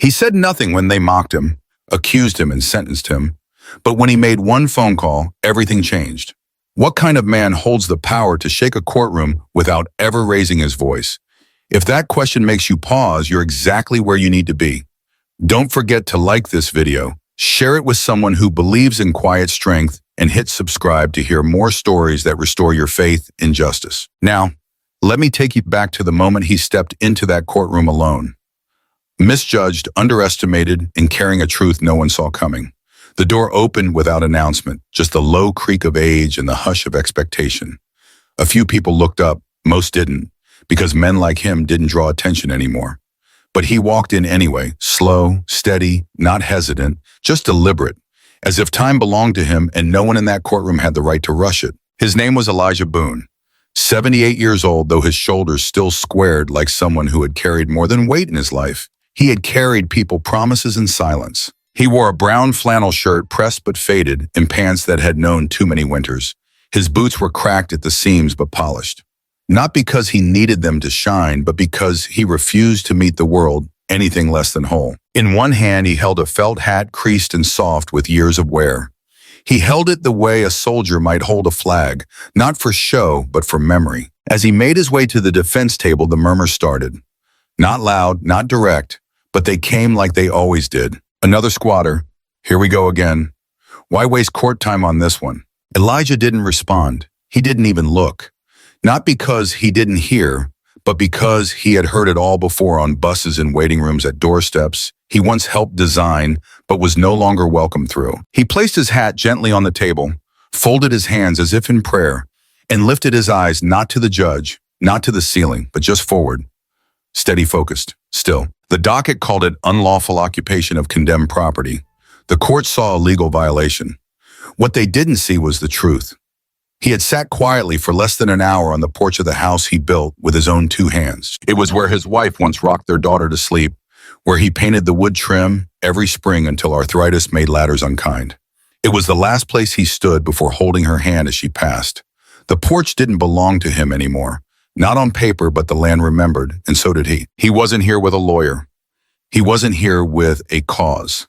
He said nothing when they mocked him, accused him, and sentenced him. But when he made one phone call, everything changed. What kind of man holds the power to shake a courtroom without ever raising his voice? If that question makes you pause, you're exactly where you need to be. Don't forget to like this video, share it with someone who believes in quiet strength, and hit subscribe to hear more stories that restore your faith in justice. Now, let me take you back to the moment he stepped into that courtroom alone. Misjudged, underestimated, and carrying a truth no one saw coming. The door opened without announcement, just the low creak of age and the hush of expectation. A few people looked up, most didn't, because men like him didn't draw attention anymore. But he walked in anyway, slow, steady, not hesitant, just deliberate, as if time belonged to him and no one in that courtroom had the right to rush it. His name was Elijah Boone, 78 years old, though his shoulders still squared like someone who had carried more than weight in his life. He had carried people promises in silence. He wore a brown flannel shirt, pressed but faded, and pants that had known too many winters. His boots were cracked at the seams but polished. Not because he needed them to shine, but because he refused to meet the world anything less than whole. In one hand, he held a felt hat creased and soft with years of wear. He held it the way a soldier might hold a flag, not for show, but for memory. As he made his way to the defense table, the murmurs started. Not loud, not direct, but they came like they always did. Another squatter. Here we go again. Why waste court time on this one? Elijah didn't respond. He didn't even look. Not because he didn't hear, but because he had heard it all before on buses and waiting rooms at doorsteps he once helped design, but was no longer welcome through. He placed his hat gently on the table, folded his hands as if in prayer, and lifted his eyes not to the judge, not to the ceiling, but just forward. Steady, focused, still. The docket called it unlawful occupation of condemned property. The court saw a legal violation. What they didn't see was the truth. He had sat quietly for less than an hour on the porch of the house he built with his own two hands. It was where his wife once rocked their daughter to sleep, where he painted the wood trim every spring until arthritis made ladders unkind. It was the last place he stood before holding her hand as she passed. The porch didn't belong to him anymore. Not on paper, but the land remembered, and so did he. He wasn't here with a lawyer. He wasn't here with a cause.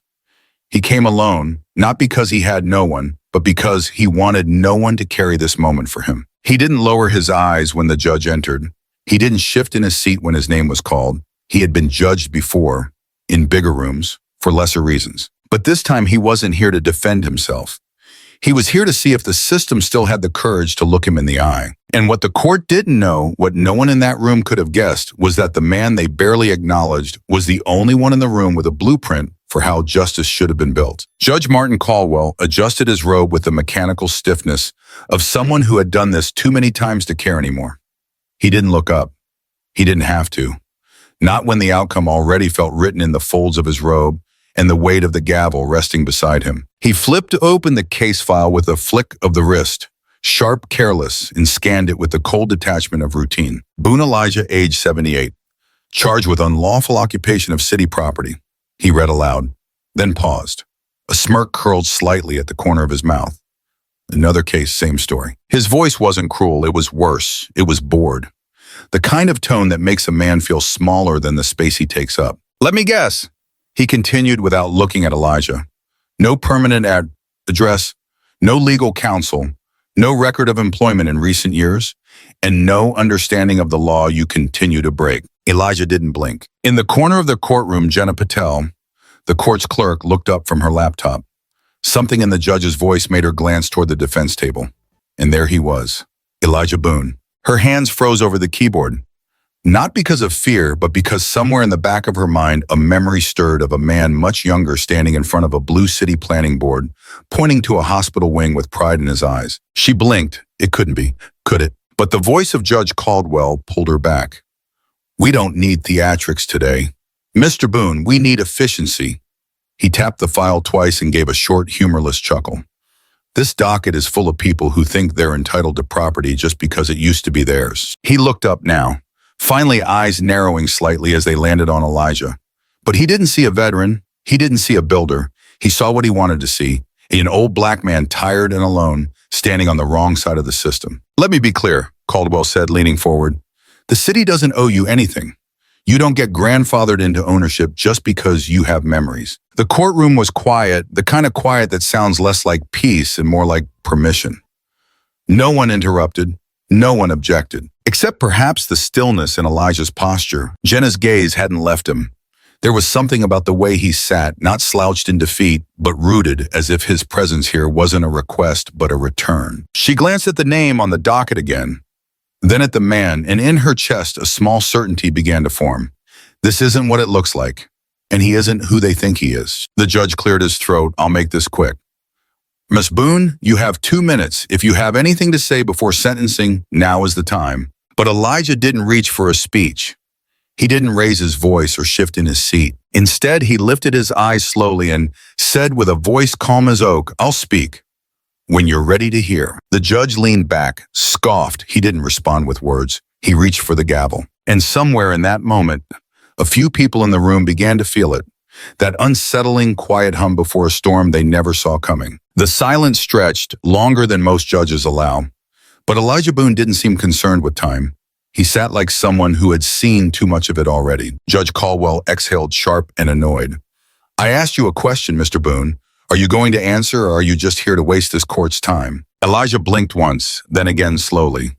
He came alone, not because he had no one, but because he wanted no one to carry this moment for him. He didn't lower his eyes when the judge entered. He didn't shift in his seat when his name was called. He had been judged before, in bigger rooms, for lesser reasons. But this time he wasn't here to defend himself. He was here to see if the system still had the courage to look him in the eye. And what the court didn't know, what no one in that room could have guessed, was that the man they barely acknowledged was the only one in the room with a blueprint for how justice should have been built. Judge Martin Caldwell adjusted his robe with the mechanical stiffness of someone who had done this too many times to care anymore. He didn't look up. He didn't have to. Not when the outcome already felt written in the folds of his robe and the weight of the gavel resting beside him. He flipped open the case file with a flick of the wrist, sharp, careless, and scanned it with the cold detachment of routine. Boone Elijah, age 78, charged with unlawful occupation of city property. He read aloud, then paused. A smirk curled slightly at the corner of his mouth. Another case, same story. His voice wasn't cruel, it was worse. It was bored. The kind of tone that makes a man feel smaller than the space he takes up. Let me guess, he continued without looking at Elijah. No permanent address, no legal counsel, no record of employment in recent years, and no understanding of the law you continue to break. Elijah didn't blink. In the corner of the courtroom, Jenna Patel, the court's clerk, looked up from her laptop. Something in the judge's voice made her glance toward the defense table. And there he was, Elijah Boone. Her hands froze over the keyboard. Not because of fear, but because somewhere in the back of her mind, a memory stirred of a man much younger standing in front of a blue city planning board, pointing to a hospital wing with pride in his eyes. She blinked. It couldn't be, could it? But the voice of Judge Caldwell pulled her back. We don't need theatrics today. Mr. Boone, we need efficiency. He tapped the file twice and gave a short, humorless chuckle. This docket is full of people who think they're entitled to property just because it used to be theirs. He looked up now, finally eyes narrowing slightly as they landed on Elijah. But he didn't see a veteran. He didn't see a builder. He saw what he wanted to see, an old black man tired and alone, standing on the wrong side of the system. Let me be clear, Caldwell said, leaning forward. The city doesn't owe you anything. You don't get grandfathered into ownership just because you have memories. The courtroom was quiet, the kind of quiet that sounds less like peace and more like permission. No one interrupted. No one objected. Except perhaps the stillness in Elijah's posture. Jenna's gaze hadn't left him. There was something about the way he sat, not slouched in defeat, but rooted, as if his presence here wasn't a request but a return. She glanced at the name on the docket again, then at the man, and in her chest a small certainty began to form. This isn't what it looks like, and he isn't who they think he is. The judge cleared his throat. I'll make this quick. Miss Boone, you have 2 minutes. If you have anything to say before sentencing, now is the time. But Elijah didn't reach for a speech. He didn't raise his voice or shift in his seat. Instead, he lifted his eyes slowly and said with a voice calm as oak, I'll speak when you're ready to hear. The judge leaned back, scoffed. He didn't respond with words. He reached for the gavel. And somewhere in that moment, a few people in the room began to feel it. That unsettling, quiet hum before a storm they never saw coming. The silence stretched longer than most judges allow. But Elijah Boone didn't seem concerned with time. He sat like someone who had seen too much of it already. Judge Caldwell exhaled sharp and annoyed. I asked you a question, Mr. Boone. Are you going to answer, or are you just here to waste this court's time? Elijah blinked once, then again slowly.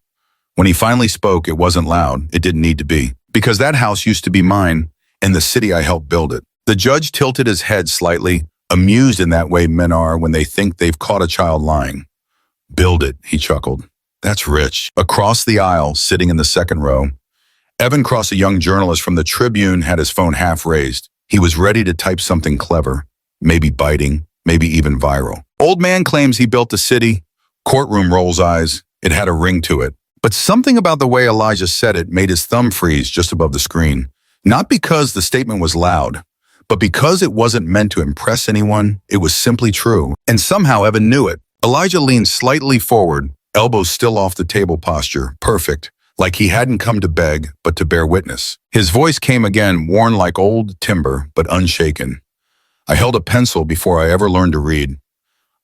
When he finally spoke, it wasn't loud. It didn't need to be. Because that house used to be mine, and the city I helped build it. The judge tilted his head slightly, amused in that way men are when they think they've caught a child lying. Build it, he chuckled. That's rich. Across the aisle, sitting in the second row, Evan Cross, a young journalist from the Tribune, had his phone half raised. He was ready to type something clever, maybe biting, maybe even viral. Old man claims he built the city. Courtroom rolls eyes. It had a ring to it. But something about the way Elijah said it made his thumb freeze just above the screen. Not because the statement was loud, but because it wasn't meant to impress anyone. It was simply true. And somehow Evan knew it. Elijah leaned slightly forward, elbows still off the table posture, perfect, like he hadn't come to beg, but to bear witness. His voice came again, worn like old timber, but unshaken. I held a pencil before I ever learned to read.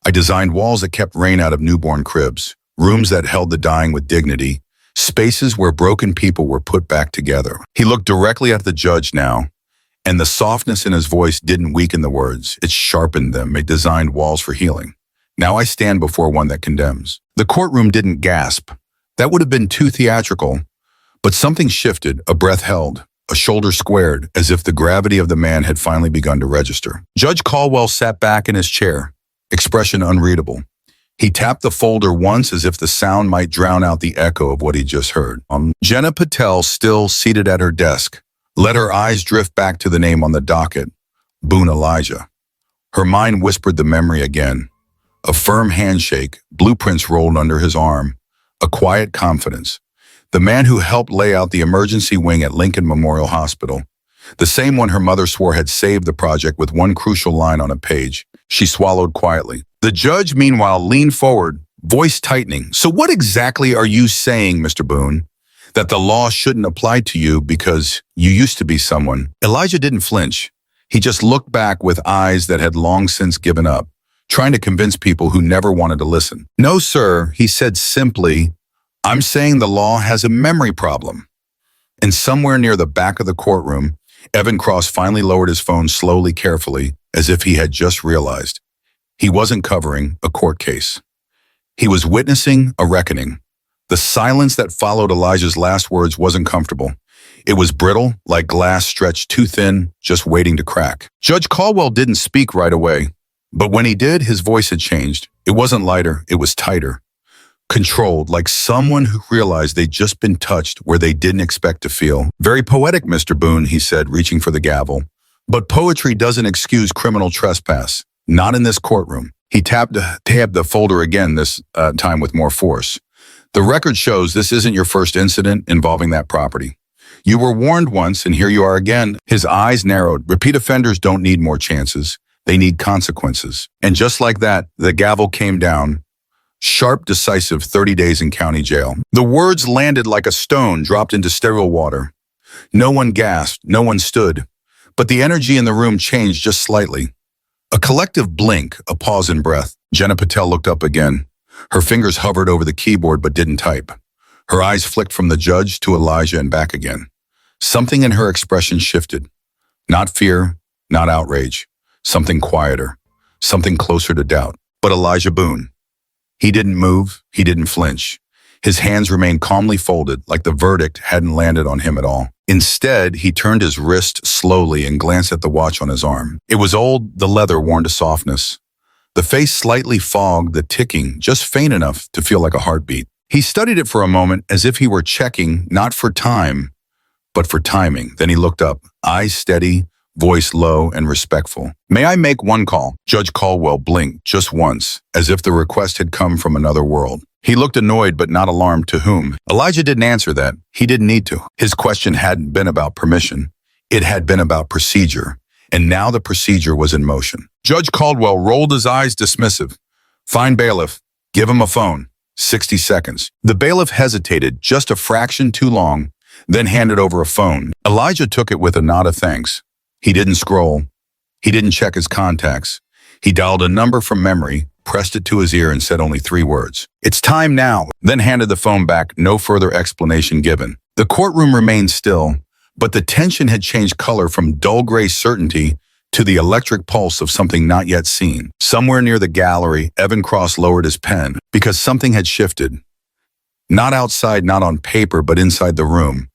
I designed walls that kept rain out of newborn cribs, rooms that held the dying with dignity, spaces where broken people were put back together. He looked directly at the judge now, and the softness in his voice didn't weaken the words. It sharpened them. It designed walls for healing. Now I stand before one that condemns. The courtroom didn't gasp. That would have been too theatrical. But something shifted, a breath held, a shoulder squared, as if the gravity of the man had finally begun to register. Judge Caldwell sat back in his chair, expression unreadable. He tapped the folder once as if the sound might drown out the echo of what he just heard. Jenna Patel, still seated at her desk, let her eyes drift back to the name on the docket, Boone Elijah. Her mind whispered the memory again. A firm handshake, blueprints rolled under his arm, a quiet confidence. The man who helped lay out the emergency wing at Lincoln Memorial Hospital. The same one her mother swore had saved the project with one crucial line on a page. She swallowed quietly. The judge, meanwhile, leaned forward, voice tightening. So what exactly are you saying, Mr. Boone? That the law shouldn't apply to you because you used to be someone? Elijah didn't flinch. He just looked back with eyes that had long since given up, trying to convince people who never wanted to listen. No, sir, he said simply, I'm saying the law has a memory problem. And somewhere near the back of the courtroom, Evan Cross finally lowered his phone slowly, carefully, as if he had just realized. He wasn't covering a court case. He was witnessing a reckoning. The silence that followed Elijah's last words wasn't comfortable. It was brittle, like glass stretched too thin, just waiting to crack. Judge Caldwell didn't speak right away. But when he did, his voice had changed. It wasn't lighter, it was tighter. Controlled, like someone who realized they'd just been touched where they didn't expect to feel. Very poetic, Mr. Boone, he said, reaching for the gavel. But poetry doesn't excuse criminal trespass. Not in this courtroom. He tabbed the folder again, this time with more force. The record shows this isn't your first incident involving that property. You were warned once, and here you are again. His eyes narrowed. Repeat offenders don't need more chances. They need consequences. And just like that, the gavel came down. Sharp, decisive 30 days in county jail. The words landed like a stone dropped into sterile water. No one gasped, no one stood. But the energy in the room changed just slightly. A collective blink, a pause in breath. Jenna Patel looked up again. Her fingers hovered over the keyboard but didn't type. Her eyes flicked from the judge to Elijah and back again. Something in her expression shifted. Not fear, not outrage. Something quieter. Something closer to doubt. But Elijah Boone. He didn't move. He didn't flinch. His hands remained calmly folded, like the verdict hadn't landed on him at all. Instead, he turned his wrist slowly and glanced at the watch on his arm. It was old, the leather worn to softness. The face slightly fogged, the ticking just faint enough to feel like a heartbeat. He studied it for a moment as if he were checking, not for time, but for timing. Then he looked up, eyes steady, voice low and respectful. "May I make one call?" Judge Caldwell blinked just once, as if the request had come from another world. He looked annoyed but not alarmed. To whom? Elijah didn't answer that. He didn't need to. His question hadn't been about permission. It had been about procedure. And now the procedure was in motion. Judge Caldwell rolled his eyes dismissive. "Fine, bailiff. Give him a phone. 60 seconds. The bailiff hesitated just a fraction too long, then handed over a phone. Elijah took it with a nod of thanks. He didn't scroll. He didn't check his contacts. He dialed a number from memory, pressed it to his ear, and said only 3 words. "It's time now," then handed the phone back, no further explanation given. The courtroom remained still, but the tension had changed color from dull gray certainty to the electric pulse of something not yet seen. Somewhere near the gallery, Evan Cross lowered his pen because something had shifted. Not outside, not on paper, but inside the room.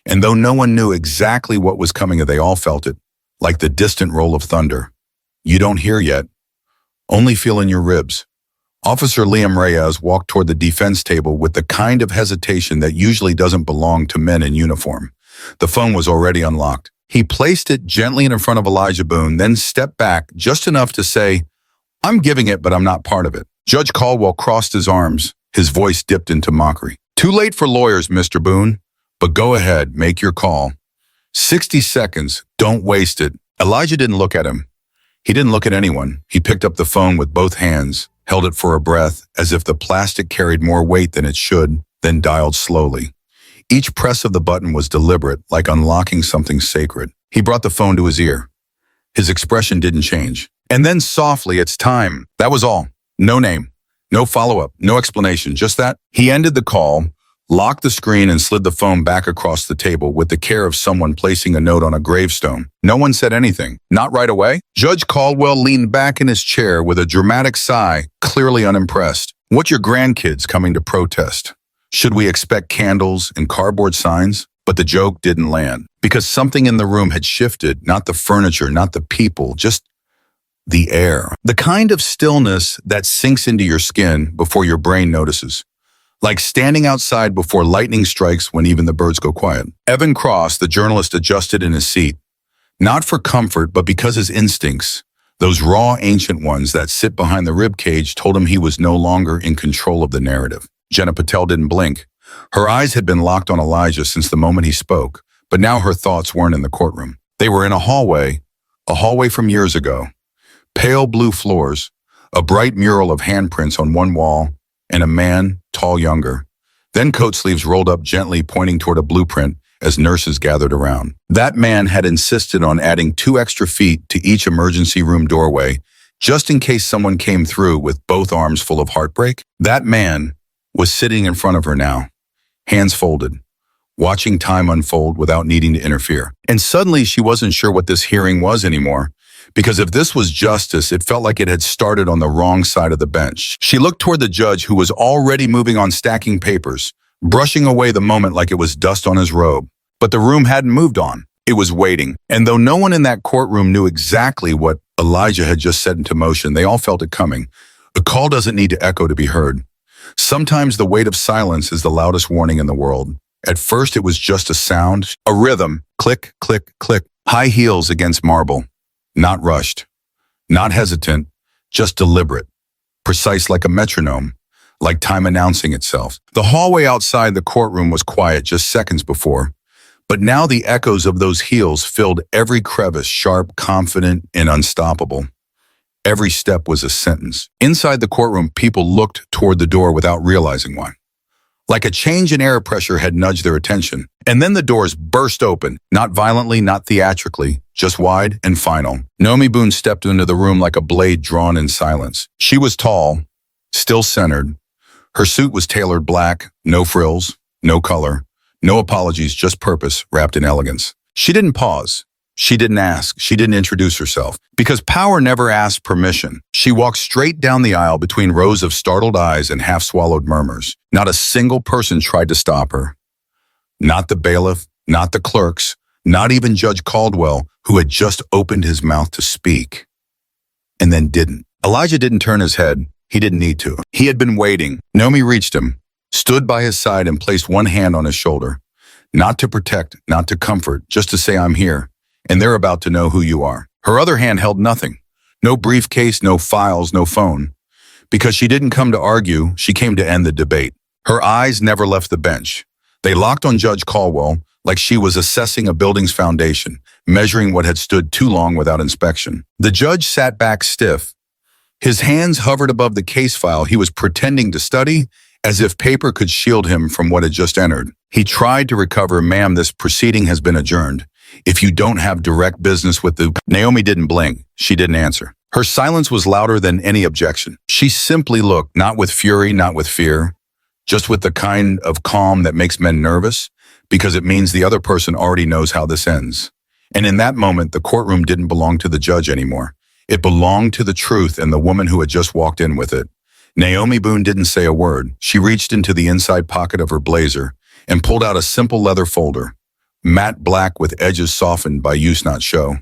And though no one knew exactly what was coming, they all felt it, like the distant roll of thunder. You don't hear yet, only feel in your ribs. Officer Liam Reyes walked toward the defense table with the kind of hesitation that usually doesn't belong to men in uniform. The phone was already unlocked. He placed it gently in front of Elijah Boone, then stepped back just enough to say, "I'm giving it, but I'm not part of it." Judge Caldwell crossed his arms. His voice dipped into mockery. "Too late for lawyers, Mr. Boone, but go ahead, make your call. 60 seconds, don't waste it." Elijah didn't look at him. He didn't look at anyone. He picked up the phone with both hands, held it for a breath, as if the plastic carried more weight than it should, then dialed slowly. Each press of the button was deliberate, like unlocking something sacred. He brought the phone to his ear. His expression didn't change. And then softly, "It's time." That was all. No name, no follow-up, no explanation, just that. He ended the call, locked the screen, and slid the phone back across the table with the care of someone placing a note on a gravestone. No one said anything. Not right away. Judge Caldwell leaned back in his chair with a dramatic sigh, clearly unimpressed. "What your grandkids coming to protest? Should we expect candles and cardboard signs?" But the joke didn't land, because something in the room had shifted, not the furniture, not the people, just the air. The kind of stillness that sinks into your skin before your brain notices. Like standing outside before lightning strikes when even the birds go quiet. Evan Cross, the journalist, adjusted in his seat. Not for comfort, but because his instincts, those raw ancient ones that sit behind the rib cage, told him he was no longer in control of the narrative. Jenna Patel didn't blink. Her eyes had been locked on Elijah since the moment he spoke, but now her thoughts weren't in the courtroom. They were in a hallway from years ago. Pale blue floors, a bright mural of handprints on one wall, and a man, tall younger. Then coat sleeves rolled up gently, pointing toward a blueprint as nurses gathered around. That man had insisted on adding 2 extra feet to each emergency room doorway, just in case someone came through with both arms full of heartbreak. That man was sitting in front of her now, hands folded, watching time unfold without needing to interfere. And suddenly she wasn't sure what this hearing was anymore. Because if this was justice, it felt like it had started on the wrong side of the bench. She looked toward the judge, who was already moving on stacking papers, brushing away the moment like it was dust on his robe. But the room hadn't moved on. It was waiting. And though no one in that courtroom knew exactly what Elijah had just set into motion, they all felt it coming. A call doesn't need to echo to be heard. Sometimes the weight of silence is the loudest warning in the world. At first, it was just a sound, a rhythm, click, click, click, high heels against marble. Not rushed, not hesitant, just deliberate, precise like a metronome, like time announcing itself. The hallway outside the courtroom was quiet just seconds before, but now the echoes of those heels filled every crevice, sharp, confident, and unstoppable. Every step was a sentence. Inside the courtroom, people looked toward the door without realizing why. Like a change in air pressure had nudged their attention. And then the doors burst open, not violently, not theatrically, just wide and final. Naomi Boone stepped into the room like a blade drawn in silence. She was tall, still centered. Her suit was tailored black, no frills, no color, No apologies, just purpose wrapped in elegance. She didn't pause. She didn't ask. She didn't introduce herself. Because power never asks permission. She walked straight down the aisle between rows of startled eyes and half-swallowed murmurs. Not a single person tried to stop her. Not the bailiff, not the clerks, not even Judge Caldwell, who had just opened his mouth to speak. And then didn't. Elijah didn't turn his head. He didn't need to. He had been waiting. Naomi reached him, stood by his side and placed one hand on his shoulder. Not to protect, not to comfort, just to say I'm here, and they're about to know who you are. Her other hand held nothing. No briefcase, no files, no phone. Because she didn't come to argue, she came to end the debate. Her eyes never left the bench. They locked on Judge Caldwell like she was assessing a building's foundation, measuring what had stood too long without inspection. The judge sat back stiff. His hands hovered above the case file he was pretending to study, as if paper could shield him from what had just entered. He tried to recover, "Ma'am, this proceeding has been adjourned. If you don't have direct business with the—" Naomi didn't blink. She didn't answer. Her silence was louder than any objection. She simply looked, not with fury, not with fear, just with the kind of calm that makes men nervous, because it means the other person already knows how this ends. And in that moment, the courtroom didn't belong to the judge anymore. It belonged to the truth and the woman who had just walked in with it. Naomi Boone didn't say a word. She reached into the inside pocket of her blazer and pulled out a simple leather folder, matte black with edges softened by use not show.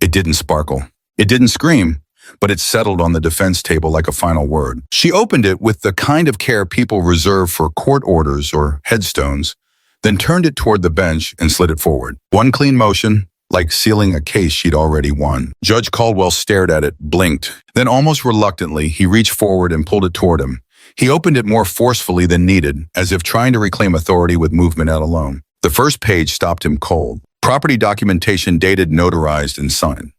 It didn't sparkle. It didn't scream, but it settled on the defense table like a final word. She opened it with the kind of care people reserve for court orders or headstones, then turned it toward the bench and slid it forward. One clean motion, like sealing a case she'd already won. Judge Caldwell stared at it, blinked. Then almost reluctantly, he reached forward and pulled it toward him. He opened it more forcefully than needed, as if trying to reclaim authority with movement out alone. The first page stopped him cold. Property documentation dated, notarized, and signed.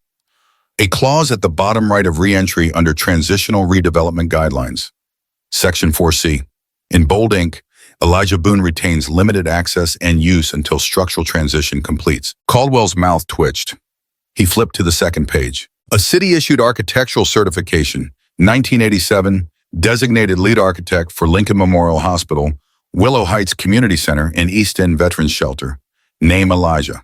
A clause at the bottom right of re-entry under Transitional Redevelopment Guidelines. Section 4C. In bold ink, Elijah Boone retains limited access and use until structural transition completes. Caldwell's mouth twitched. He flipped to the second page. A city-issued architectural certification, 1987, designated lead architect for Lincoln Memorial Hospital, Willow Heights Community Center, and East End Veterans Shelter. Name Elijah.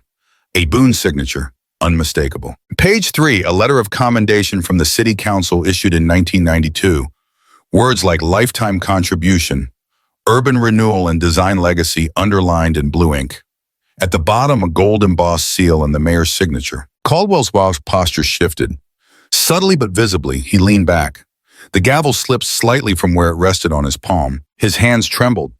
A Boone signature, unmistakable. Page 3, a letter of commendation from the City Council issued in 1992. Words like lifetime contribution, urban renewal and design legacy underlined in blue ink. At the bottom, a gold embossed seal and the mayor's signature. Caldwell's posture shifted. Subtly but visibly, he leaned back. The gavel slipped slightly from where it rested on his palm. His hands trembled.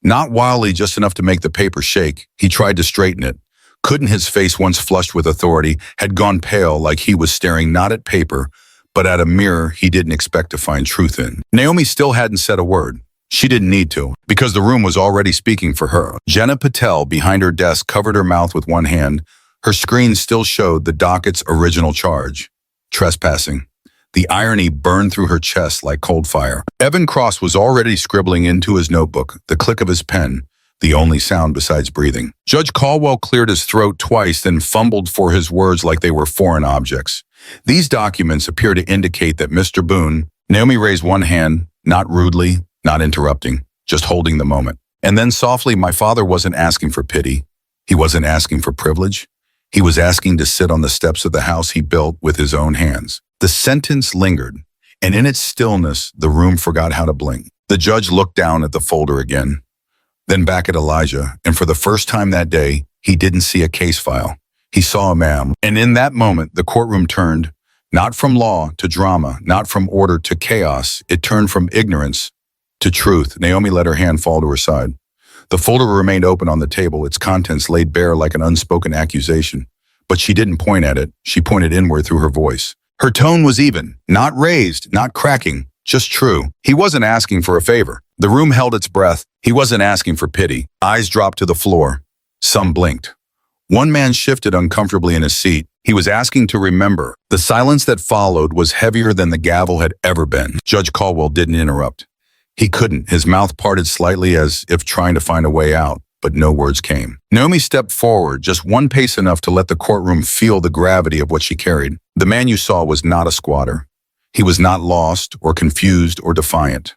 Not wildly, just enough to make the paper shake. He tried to straighten it. Couldn't. His face, once flushed with authority, had gone pale, like he was staring not at paper, but at a mirror he didn't expect to find truth in. Naomi still hadn't said a word. She didn't need to, because the room was already speaking for her. Jenna Patel, behind her desk, covered her mouth with one hand. Her screen still showed the docket's original charge: trespassing. The irony burned through her chest like cold fire. Evan Cross was already scribbling into his notebook, the click of his pen, the only sound besides breathing. Judge Caldwell cleared his throat twice, then fumbled for his words like they were foreign objects. These documents appear to indicate that Mr. Boone— Naomi raised one hand, not rudely, not interrupting, just holding the moment. And then softly, "My father wasn't asking for pity. He wasn't asking for privilege. He was asking to sit on the steps of the house he built with his own hands." The sentence lingered, and in its stillness, the room forgot how to blink. The judge looked down at the folder again, then back at Elijah, and for the first time that day, he didn't see a case file. He saw a man. And in that moment, the courtroom turned, not from law to drama, not from order to chaos. It turned from ignorance to truth. Naomi let her hand fall to her side. The folder remained open on the table, its contents laid bare like an unspoken accusation. But she didn't point at it. She pointed inward through her voice. Her tone was even, not raised, not cracking, just true. He wasn't asking for a favor. The room held its breath. He wasn't asking for pity. Eyes dropped to the floor. Some blinked. One man shifted uncomfortably in his seat. He was asking to remember. The silence that followed was heavier than the gavel had ever been. Judge Caldwell didn't interrupt. He couldn't. His mouth parted slightly as if trying to find a way out, but no words came. Naomi stepped forward, just one pace enough to let the courtroom feel the gravity of what she carried. The man you saw was not a squatter. He was not lost or confused or defiant.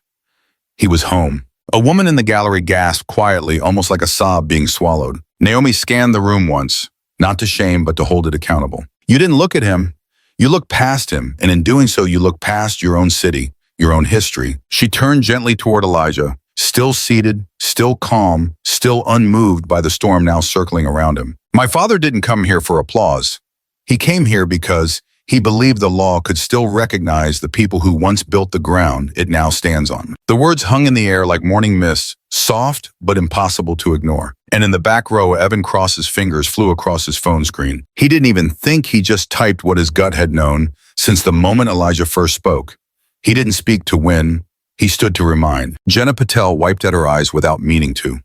He was home. A woman in the gallery gasped quietly, almost like a sob being swallowed. Naomi scanned the room once, not to shame, but to hold it accountable. You didn't look at him. You looked past him, and in doing so, you looked past your own city, your own history. She turned gently toward Elijah, still seated, still calm, still unmoved by the storm now circling around him. My father didn't come here for applause. He came here because he believed the law could still recognize the people who once built the ground it now stands on. The words hung in the air like morning mist, soft but impossible to ignore. And in the back row, Evan Cross's fingers flew across his phone screen. He didn't even think, he just typed what his gut had known since the moment Elijah first spoke. He didn't speak to win. He stood to remind. Jenna Patel wiped at her eyes without meaning to.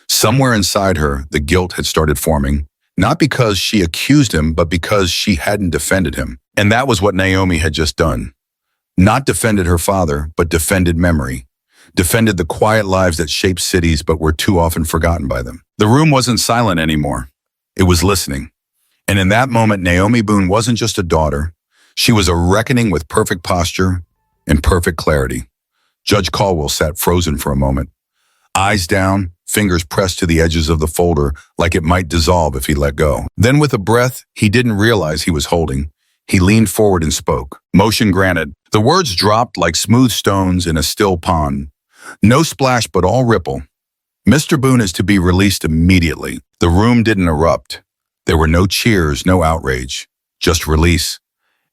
Somewhere inside her, the guilt had started forming, not because she accused him, but because she hadn't defended him. And that was what Naomi had just done. Not defended her father, but defended memory. Defended the quiet lives that shaped cities but were too often forgotten by them. The room wasn't silent anymore. It was listening. And in that moment, Naomi Boone wasn't just a daughter. She was a reckoning with perfect posture and perfect clarity. Judge Caldwell sat frozen for a moment. Eyes down, fingers pressed to the edges of the folder like it might dissolve if he let go. Then with a breath he didn't realize he was holding, he leaned forward and spoke. Motion granted. The words dropped like smooth stones in a still pond. No splash, but all ripple. Mr. Boone is to be released immediately. The room didn't erupt. There were no cheers, no outrage. Just release.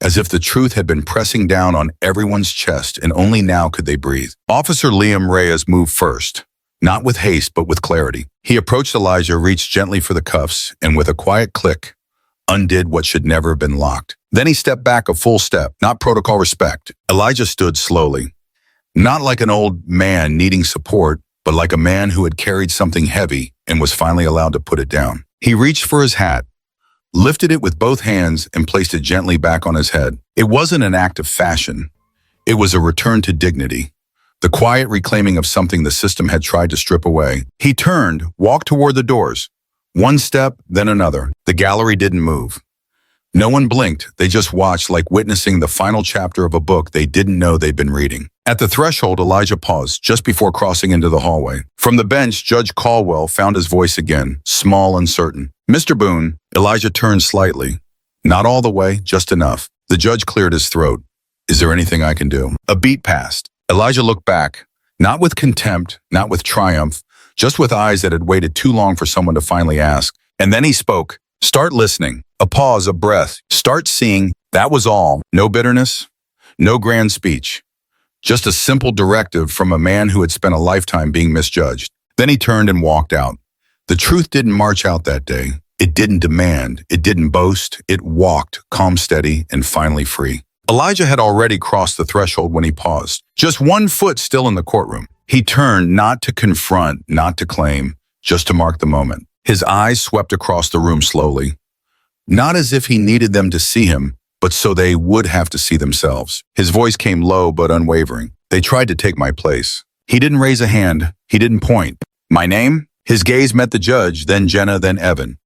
As if the truth had been pressing down on everyone's chest and only now could they breathe. Officer Liam Reyes moved first. Not with haste, but with clarity. He approached Elijah, reached gently for the cuffs, and with a quiet click, undid what should never have been locked. Then he stepped back a full step, not protocol respect. Elijah stood slowly. Not like an old man needing support, but like a man who had carried something heavy and was finally allowed to put it down. He reached for his hat, lifted it with both hands, and placed it gently back on his head. It wasn't an act of fashion. It was a return to dignity. The quiet reclaiming of something the system had tried to strip away. He turned, walked toward the doors. One step, then another. The gallery didn't move. No one blinked. They just watched, like witnessing the final chapter of a book they didn't know they'd been reading. At the threshold, Elijah paused, just before crossing into the hallway. From the bench, Judge Caldwell found his voice again, small, uncertain. Mr. Boone. Elijah turned slightly. Not all the way, just enough. The judge cleared his throat. Is there anything I can do? A beat passed. Elijah looked back, not with contempt, not with triumph, just with eyes that had waited too long for someone to finally ask. And then he spoke. Start listening. A pause, a breath. Start seeing. That was all. No bitterness, no grand speech. Just a simple directive from a man who had spent a lifetime being misjudged. Then he turned and walked out. The truth didn't march out that day. It didn't demand. It didn't boast. It walked, calm, steady, and finally free. Elijah had already crossed the threshold when he paused. Just one foot still in the courtroom. He turned, not to confront, not to claim, just to mark the moment. His eyes swept across the room slowly. Not as if he needed them to see him, but so they would have to see themselves. His voice came low but unwavering. They tried to take my place. He didn't raise a hand. He didn't point. My name? His gaze met the judge, then Jenna, then Evan.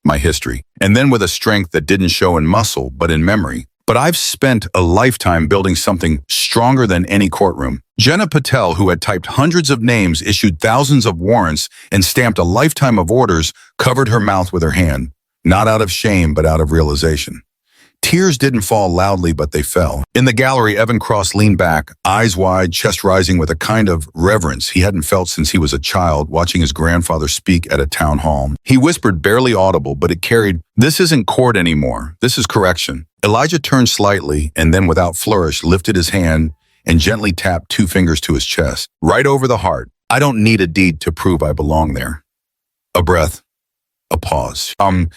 My history. And then with a strength that didn't show in muscle, but in memory. But I've spent a lifetime building something stronger than any courtroom. Jenna Patel, who had typed hundreds of names, issued thousands of warrants, and stamped a lifetime of orders, covered her mouth with her hand. Not out of shame, but out of realization. Tears didn't fall loudly, but they fell. In the gallery, Evan Cross leaned back, eyes wide, chest rising with a kind of reverence he hadn't felt since he was a child, watching his grandfather speak at a town hall. He whispered, barely audible, but it carried, "This isn't court anymore. This is correction." Elijah turned slightly, and then without flourish, lifted his hand and gently tapped 2 fingers to his chest, right over the heart. I don't need a deed to prove I belong there. A breath, a pause. The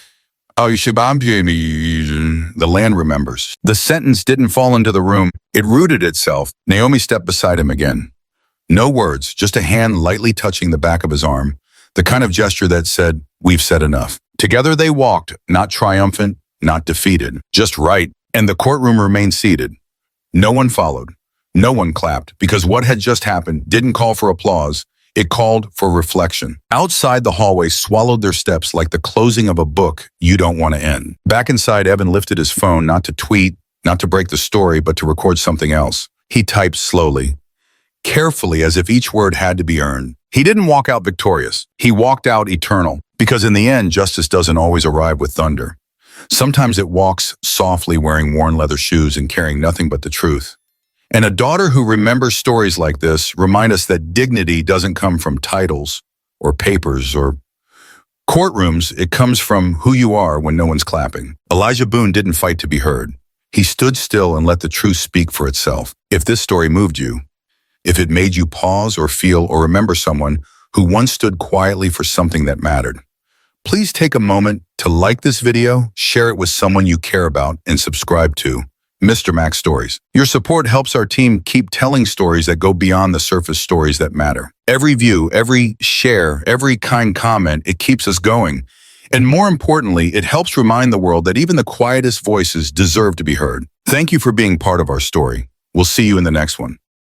land remembers. The sentence didn't fall into the room. It rooted itself. Naomi stepped beside him again. No words, just a hand lightly touching the back of his arm, the kind of gesture that said, we've said enough. Together they walked, not triumphant, not defeated, just right, and the courtroom remained seated. No one followed. No one clapped, because what had just happened didn't call for applause. It called for reflection. Outside, the hallway swallowed their steps like the closing of a book you don't want to end. Back inside, Evan lifted his phone, not to tweet, not to break the story, but to record something else. He typed slowly. carefully as if each word had to be earned. He didn't walk out victorious. He walked out eternal, because in the end, justice doesn't always arrive with thunder. Sometimes it walks softly, wearing worn leather shoes and carrying nothing but the truth. And a daughter who remembers stories like this remind us that dignity doesn't come from titles or papers or courtrooms. It comes from who you are when no one's clapping. Elijah Boone didn't fight to be heard. He stood still and let the truth speak for itself. If this story moved you, if it made you pause or feel or remember someone who once stood quietly for something that mattered, please take a moment to like this video, share it with someone you care about, and subscribe to Mr. Max Stories. Your support helps our team keep telling stories that go beyond the surface stories that matter. Every view, every share, every kind comment, it keeps us going. And more importantly, it helps remind the world that even the quietest voices deserve to be heard. Thank you for being part of our story. We'll see you in the next one.